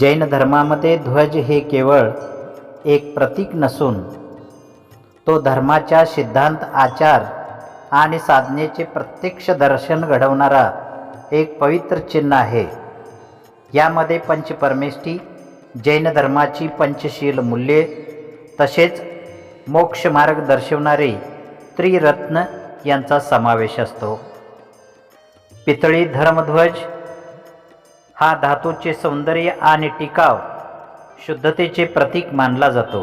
जैन धर्मामध्ये ध्वज हे केवळ एक प्रतीक नसून तो धर्माच्या सिद्धांत, आचार आणि साधनेचे प्रत्यक्ष दर्शन घडवणारा एक पवित्र चिन्ह आहे. यामध्ये पंचपरमेष्ठी, जैन धर्माची पंचशील मूल्ये तसेच मोक्षमार्ग दर्शवणारे त्रिरत्न यांचा समावेश असतो. पितळी धर्मध्वज हा धातूचे सौंदर्य आणि टिकाव शुद्धतेचे प्रतीक मानला जातो.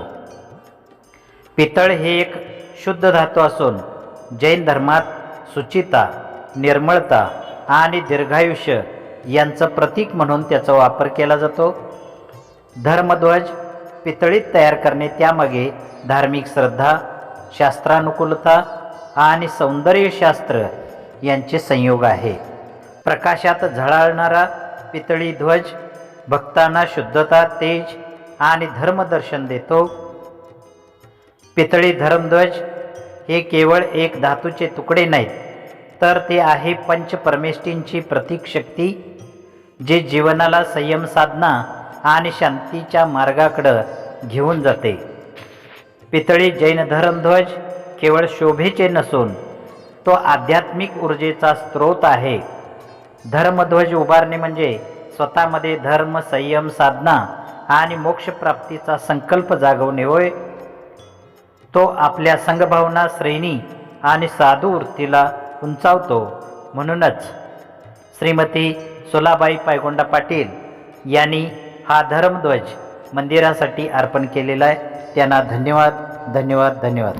पितळ हे एक शुद्ध धातू असून जैन धर्मात शुचिता, निर्मळता आणि दीर्घायुष्य यांचं प्रतीक म्हणून त्याचा वापर केला जातो. धर्मध्वज पितळीत तयार करणे त्यामागे धार्मिक श्रद्धा, शास्त्रानुकूलता आणि सौंदर्यशास्त्र यांचे संयोग आहे. प्रकाशात झळाळणारा पितळी ध्वज भक्तांना शुद्धता, तेज आणि धर्मदर्शन देतो. पितळी धर्मध्वज हे केवळ एक धातूचे तुकडे नाहीत, तर ते आहे पंचपरमेष्ठींची प्रतीक शक्ती, जे जीवनाला संयम, साधना आणि शांतीच्या मार्गाकडे घेऊन जाते. पितळी जैन धर्मध्वज केवळ शोभेचे नसून तो आध्यात्मिक ऊर्जेचा स्रोत आहे. धर्मध्वज उभारणे म्हणजे स्वतःमध्ये धर्म, संयम, साधना आणि मोक्षप्राप्तीचा संकल्प जागवणे होय. तो आपल्या संघभावना, श्रेणी आणि साधू वृत्तीला उंचावतो. म्हणूनच श्रीमती सोलाबाई पायगोंडा पाटील यांनी हा धर्मध्वज मंदिरासाठी अर्पण केलेला आहे. त्यांना धन्यवाद, धन्यवाद, धन्यवाद.